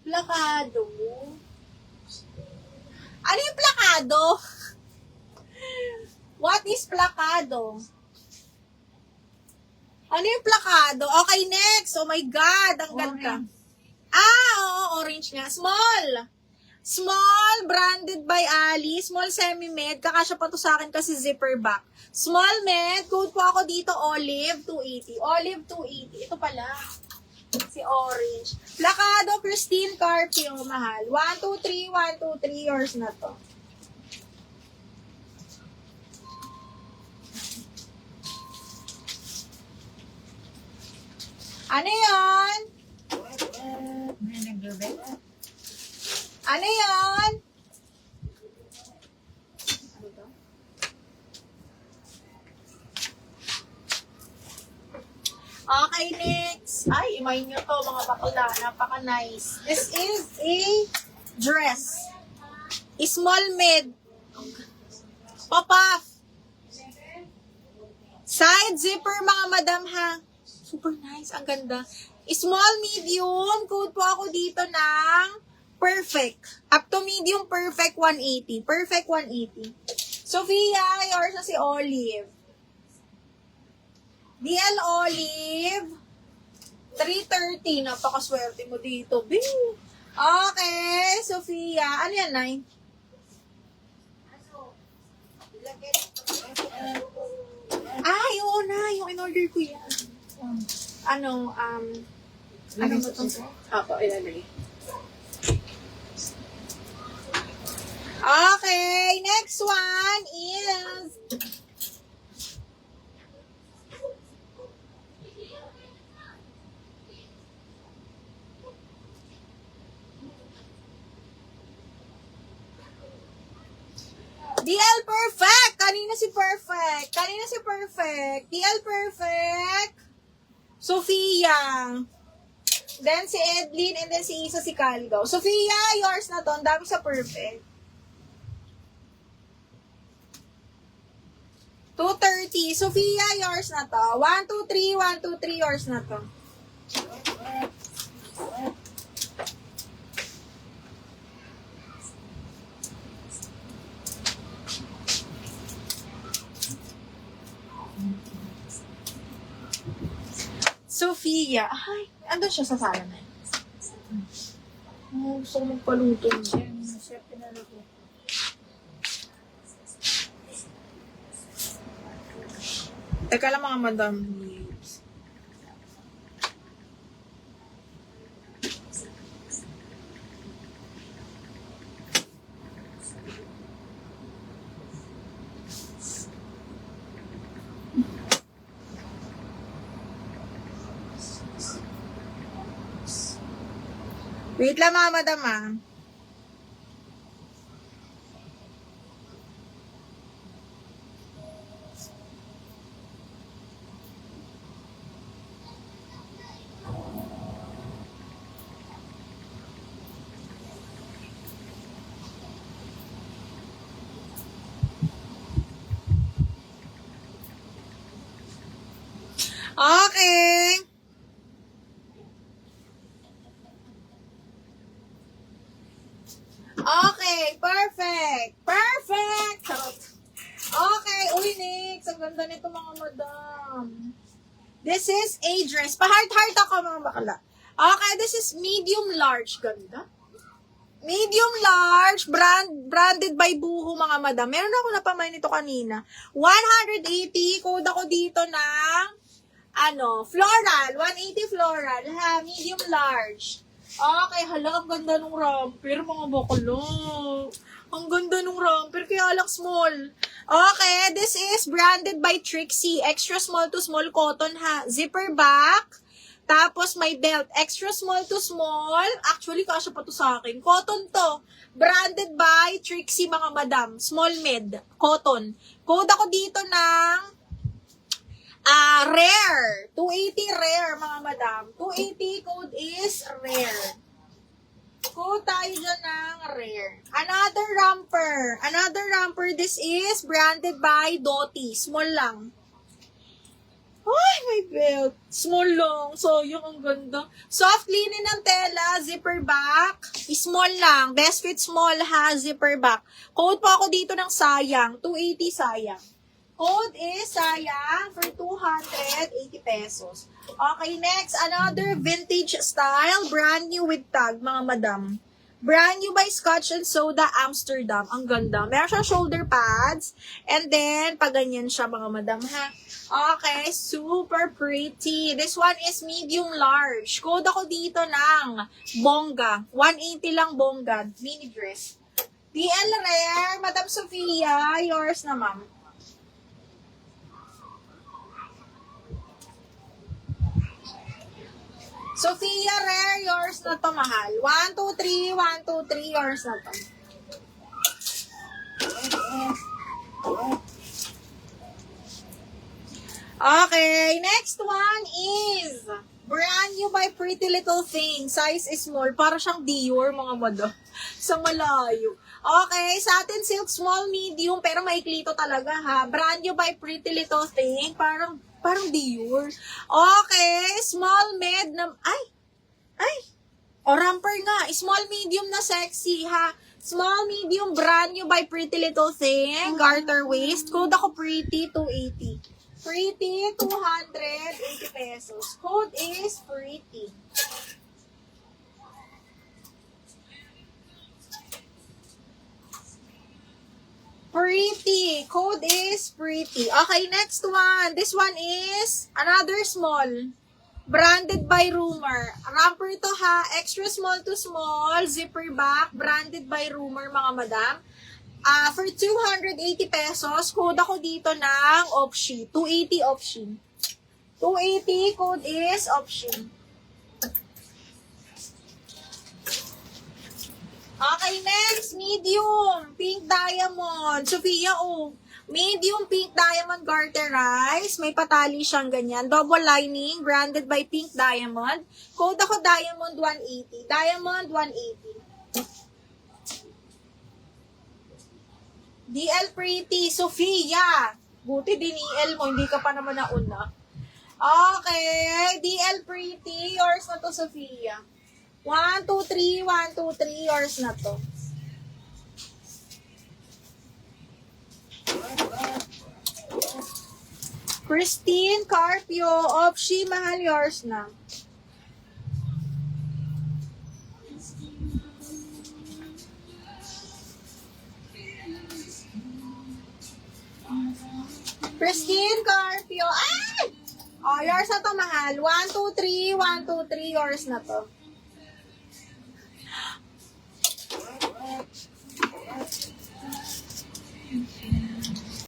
Plakado. Ano yung plakado? What is plakado? Ano yung plakado? Okay, next. Oh my God, ang ganda. Oo, orange nga. Small. Small, branded by Ali. Small semi-med. Kakasya pa to sa akin kasi zipper back. Small med. Code po ako dito, Olive 280. Olive 280. Ito pala. Si orange. Plakado, Pristine Carpio, mahal. 1, 2, 3, 1, 2, 3. Yours na to. Ano yun? Ano yun? Ano to? Okay, next. Ay, imayin nyo to, mga bakla. Napaka-nice. This is a dress. Small mid. Pop-off. Side zipper, mga madam, ha? Super nice. Ang ganda. Small, medium. Code po ako dito ng perfect. Up to medium, perfect 180. Perfect 180. Sophia, yours na si Olive. DL Olive. 330. Napakaswerte mo dito. Bing! Okay, Sophia. Ano yan, Nay? Ay, oo na. Yung in-order ko yan. Ano ba ito? Opo, ilalagay. Okay, next one is DL Perfect! Kanina si Perfect. DL Perfect. Sophia. Then si Edlin and then si Isa si Caligaw. Sophia, yours na to. Ang dami sa Perfect. 230. Sophia, yours na to. 1, 2, 3. 1, 2, 3. Yours na to. Sophia. Ay, andun siya sa sala na yun. Gusto ko magpaluto niya. Siya pinalagay. Teka lang mga madam. Wait lang mga madam ah. Okay. Okay, perfect. Perfect. Okay, uy, next. Ang ganda nito mga madam. This is a dress. Pa-heart-heart ako mga bakla. Okay, this is medium large. Ganda. Medium large, branded by Buho mga madam. Meron ako napamay nito kanina. 180, code ako dito ng floral. 180 floral. Ha, medium large. Okay, hala, ang ganda nung romper, mga bakla. Ang ganda nung romper, kaya lang small. Okay, this is branded by Trixie. Extra small to small cotton, ha. Zipper back. Tapos may belt. Extra small to small. Actually, kasya pa to sa akin. Cotton to. Branded by Trixie, mga madam. Small mid. Cotton. Code ako dito ng rare. 280 rare, mga madam. 280 code is rare. Code tayo dyan ng rare. Another romper. Another romper. This is branded by Doty. Small lang. Ay, my Ay, belt. Small lang. So, yung ang ganda. Soft linen ng tela, zipper back. Small lang. Best fit small ha, zipper back. Code po ako dito ng sayang. 280 sayang. Code is sayang for 280 pesos. Okay, next. Another vintage style. Brand new with tag, mga madam. Brand new by Scotch and Soda Amsterdam. Ang ganda. Meron siyang shoulder pads. And then, pag ganyan siya, mga madam, ha? Okay, super pretty. This one is medium large. Code ako dito ng bongga. 180 lang bongga. Mini dress. DL Rare, Madam Sofia. Yours na, ma'am. Sophia Rare, yours na to, mahal. 1, 2, 3, 1, 2, 3, yours na to. Okay, next one is brand new by Pretty Little Thing. Size is small. Para siyang Dior, mga madam. Sa malayo. Okay, satin silk small medium, pero maikli to talaga ha. Brand new by Pretty Little Thing. Parang Dior. Okay, small med na, ramper nga. Small medium na sexy ha. Small medium brand new by Pretty Little Thing. Garter waist. Code ako pretty 280. Pretty 280 pesos. Code is pretty. Pretty. Code is pretty. Okay, next one. This one is another small. Branded by Rumor. Romper to ha. Extra small to small. Zipper back. Branded by Rumor, mga madam. For 280 pesos, code ako dito ng Opshi. 280 Opshi. 280, code is Opshi. Okay, next, medium, pink diamond. Sophia, medium pink diamond garterized. May patali siyang ganyan. Double lining, branded by Pink Diamond. Code ako Diamond 180. Diamond 180. DL Pretty, Sophia. Buti DL mo, hindi ka pa naman nauna. Okay, DL Pretty, yours na to, Sophia. 1, 2, 3, 1, 2, 3, yours na to. Christine Carpio, Opshi, mahal, yours na. Christine Carpio, yours na to, mahal. 1, 2, 3, 1, 2, 3, yours na to.